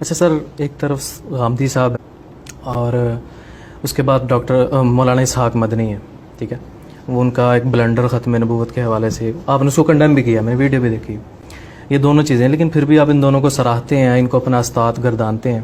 اچھا سر، ایک طرف غامدی صاحب اور اس کے بعد ڈاکٹر مولانا اسحاق مدنی ہے، ٹھیک ہے، وہ ان کا ایک بلنڈر ختم نبوت کے حوالے سے آپ نے اس کو کنڈیم بھی کیا، میں نے ویڈیو بھی دیکھی، یہ دونوں چیزیں، لیکن پھر بھی آپ ان دونوں کو سراہتے ہیں، ان کو اپنا استاد گردانتے ہیں.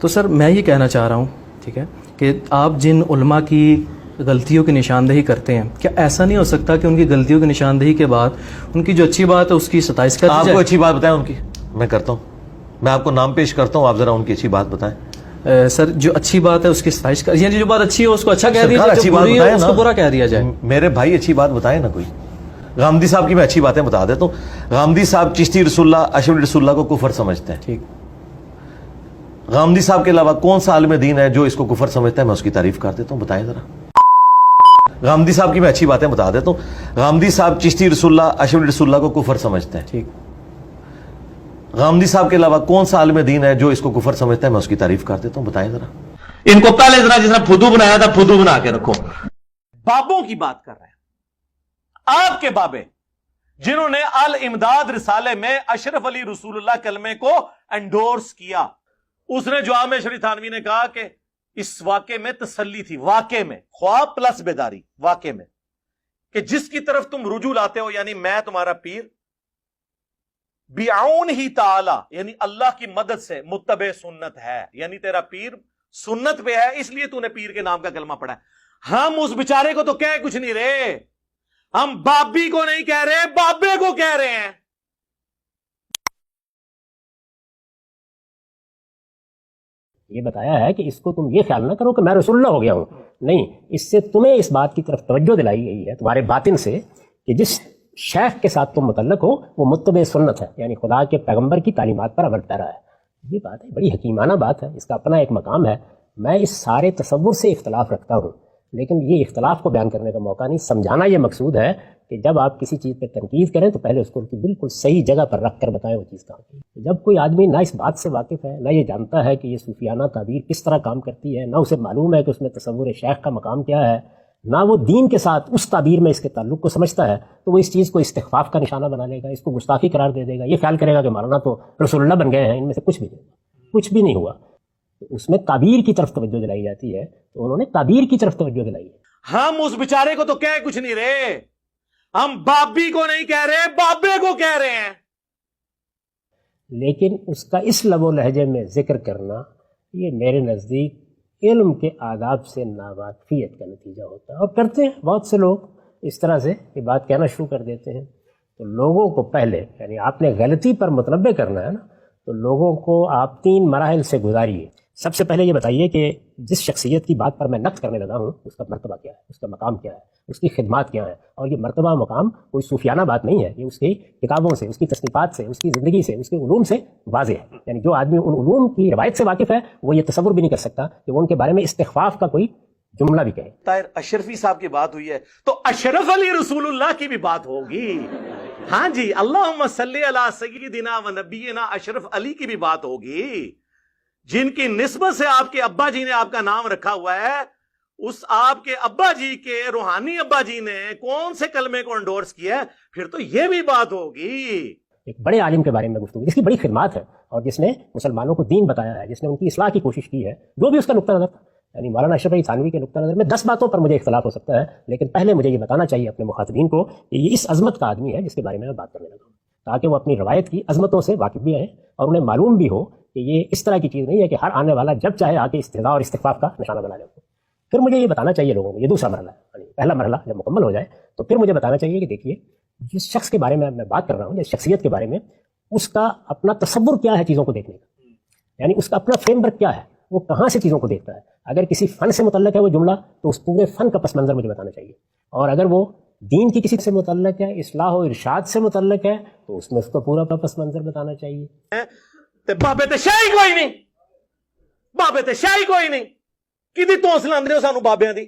تو سر میں یہ کہنا چاہ رہا ہوں، ٹھیک ہے، کہ آپ جن علماء کی غلطیوں کی نشاندہی کرتے ہیں، کیا ایسا نہیں ہو سکتا کہ ان کی غلطیوں کی نشاندہی کے بعد ان کی جو اچھی بات ہے اس کی ستائش کر دی جائے؟ آپ کو اچھی بات بتائیں ان کی، میں کرتا ہوں، میں آپ کو نام پیش کرتا ہوں، آپ ذرا ان کی اچھی بات بتائیں. سر جو اچھی بات ہے اس کی ستائش کر، یعنی جو بات اچھی ہے اس کو اچھا کہہ دیا جائے، جو بری ہے اس کو برا کہہ دیا جائے. میرے بھائی اچھی بات بتائیں نا کوئی. غامدی صاحب کی میں اچھی باتیں بتا دیتا ہوں. غامدی صاحب چشتی رسول اللہ، اشرف رسول اللہ کو کفر سمجھتے ہیں. ٹھیک. غامدی صاحب کے علاوہ کون سا عالم دین ہے جو اس کو کفر سمجھتا ہے؟ میں اس کی تعریف کر دیتا ہوں، بتائیں ذرا. غامدی صاحب کی میں اچھی باتیں بتا دیتا ہوں. غامدی صاحب چشتی رسول اللہ، اشرف رسول اللہ کو کفر سمجھتے ہیں. ٹھیک. غامدی صاحب کے علاوہ کون سا عالم دین ہے جو اس کو کفر سمجھتا ہے؟ میں اس کی تعریف کر دیتا ہوں، بتائیں ذرا. ان کو پہلے ذرا جس نے پھدو بنایا تھا پھدو بنا کے رکھو. بابوں کی بات کر رہے ہیں، آپ کے بابے جنہوں نے الامداد رسالے میں اشرف علی رسول اللہ کلمے کو انڈورس کیا. اس نے جواب میں شریف تھانوی نے کہا کہ اس واقعے میں تسلی تھی، واقعے میں خواب پلس بیداری، واقعے میں کہ جس کی طرف تم رجوع لاتے ہو، یعنی میں تمہارا پیر، بیعون ہی تعالی، یعنی اللہ کی مدد سے متبع سنت ہے، یعنی تیرا پیر سنت پہ ہے، اس لیے تو نے پیر کے نام کا کلمہ پڑھا ہے. ہم اس بیچارے کو تو کہہ کچھ نہیں رہے، ہم بابی کو نہیں کہہ رہے، بابے کو کہہ رہے ہیں. یہ بتایا ہے کہ اس کو تم یہ خیال نہ کرو کہ میں رسول اللہ ہو گیا ہوں، نہیں، اس سے تمہیں اس بات کی طرف توجہ دلائی گئی ہے تمہارے باطن سے کہ جس شیخ کے ساتھ تم متعلق ہو وہ متبع سنت ہے، یعنی خدا کے پیغمبر کی تعلیمات پر عمل پیرا ہے. یہ بات ہے، بڑی حکیمانہ بات ہے، اس کا اپنا ایک مقام ہے. میں اس سارے تصور سے اختلاف رکھتا ہوں، لیکن یہ اختلاف کو بیان کرنے کا موقع نہیں، سمجھانا یہ مقصود ہے کہ جب آپ کسی چیز پہ تنقید کریں تو پہلے اس کو بالکل صحیح جگہ پر رکھ کر بتائیں وہ چیز کہاں کی. جب کوئی آدمی نہ اس بات سے واقف ہے، نہ یہ جانتا ہے کہ یہ صوفیانہ تعبیر کس طرح کام کرتی ہے، نہ اسے معلوم ہے کہ اس میں تصور شیخ کا مقام کیا ہے، نہ وہ دین کے ساتھ اس تعبیر میں اس کے تعلق کو سمجھتا ہے، تو وہ اس چیز کو استخفاف کا نشانہ بنا لے گا، اس کو گستاخی قرار دے دے گا، یہ خیال کرے گا کہ مولانا تو رسول اللہ بن گئے ہیں، ان میں سے کچھ بھی نہیں ہوا، کچھ بھی نہیں ہوا. تو اس میں تعبیر کی طرف توجہ دلائی جاتی ہے، تو انہوں نے تعبیر کی طرف توجہ دلائی ہے. ہم اس بیچارے کو تو کہہ کچھ نہیں رہے، ہم بابی کو نہیں کہہ رہے، بابے کو کہہ رہے ہیں. لیکن اس کا اس لب و لہجے میں ذکر کرنا یہ میرے نزدیک علم کے آداب سے ناواقفیت کا نتیجہ ہوتا ہے، اور کرتے ہیں بہت سے لوگ اس طرح سے یہ بات کہنا شروع کر دیتے ہیں. تو لوگوں کو پہلے، یعنی آپ نے غلطی پر متنبع کرنا ہے نا، تو لوگوں کو آپ 3 مراحل سے گزاریے. سب سے پہلے یہ بتائیے کہ جس شخصیت کی بات پر میں نقد کرنے لگا ہوں اس کا مرتبہ کیا ہے، اس کا مقام کیا ہے، اس کی خدمات کیا ہیں. اور یہ مرتبہ مقام کوئی صوفیانہ بات نہیں ہے، یہ اس کی کتابوں سے، اس کی تصنیفات سے، اس کی زندگی سے، اس کے علوم سے واضح ہے. یعنی جو آدمی ان علوم کی روایت سے واقف ہے وہ یہ تصور بھی نہیں کر سکتا کہ وہ ان کے بارے میں استخفاف کا کوئی جملہ بھی کہے. طاہر اشرفی صاحب کی بات ہوئی ہے تو اشرف علی رسول اللہ کی بھی بات ہوگی. ہاں جی، اللہم صلی علی سیدنا و نبینا اشرف علی کی بھی بات ہوگی، جن کی نسبت سے آپ کے ابا جی نے آپ کا نام رکھا ہوا ہے. اس آپ کے ابا جی کے روحانی ابا جی نے کون سے کلمے کو انڈورس کیا ہے؟ پھر تو یہ بھی بات ہوگی. ایک بڑے عالم کے بارے میں گفتگو، جس کی بڑی خدمات ہے اور جس نے مسلمانوں کو دین بتایا ہے، جس نے ان کی اصلاح کی کوشش کی ہے، جو بھی اس کا نقطہ نظر تھا. یعنی مولانا اشرف علی تھانوی کے نقطہ نظر میں 10 باتوں پر مجھے اختلاف ہو سکتا ہے، لیکن پہلے مجھے یہ بتانا چاہیے اپنے مخاطبین کو کہ یہ اس عظمت کا آدمی ہے جس کے بارے میں بات کرنے لگا ہوں، تاکہ وہ اپنی روایت کی عظمتوں سے واقف بھی رہیں اور انہیں معلوم بھی ہو کہ یہ اس طرح کی چیز نہیں ہے کہ ہر آنے والا جب چاہے آ کے استہزاء اور استخفاف کا نشانہ بنا لے. پھر مجھے یہ بتانا چاہیے لوگوں کو، یہ دوسرا مرحلہ ہے. پہلا مرحلہ جب مکمل ہو جائے تو پھر مجھے بتانا چاہیے کہ دیکھیے جس شخص کے بارے میں میں بات کر رہا ہوں، جس شخصیت کے بارے میں، اس کا اپنا تصور کیا ہے چیزوں کو دیکھنے کا، یعنی اس کا اپنا فریم ورک کیا ہے، وہ کہاں سے چیزوں کو دیکھتا ہے. اگر کسی فن سے متعلق ہے وہ جملہ تو اس پورے فن کا پس منظر مجھے بتانا چاہیے، اور اگر وہ دین کی کسی سے متعلق ہے، اصلاح و ارشاد سے متعلق ہے، تو اس میں اس کو پورا پس منظر بتانا چاہیے. بابے تے شاہی کوئی نہیں، بابے تے شاہی کوئی نہیں، کدی توسل اندرے ہو سانو بابیاں دی.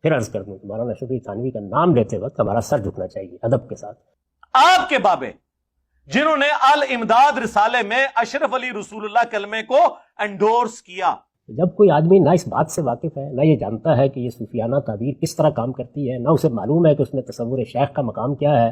پھر عرض کر دوں کہ مولانا اشرف علی تھانوی کا نام لیتے وقت ہمارا سر جھکنا چاہیے ادب کے ساتھ. آپ کے بابے جنہوں نے الامداد رسالے میں اشرف علی رسول اللہ کلمے کو انڈورس کیا. جب کوئی آدمی نہ اس بات سے واقف ہے، نہ یہ جانتا ہے کہ یہ صوفیانہ تعبیر کس طرح کام کرتی ہے، نہ اسے معلوم ہے کہ اس میں تصور شیخ کا مقام کیا ہے،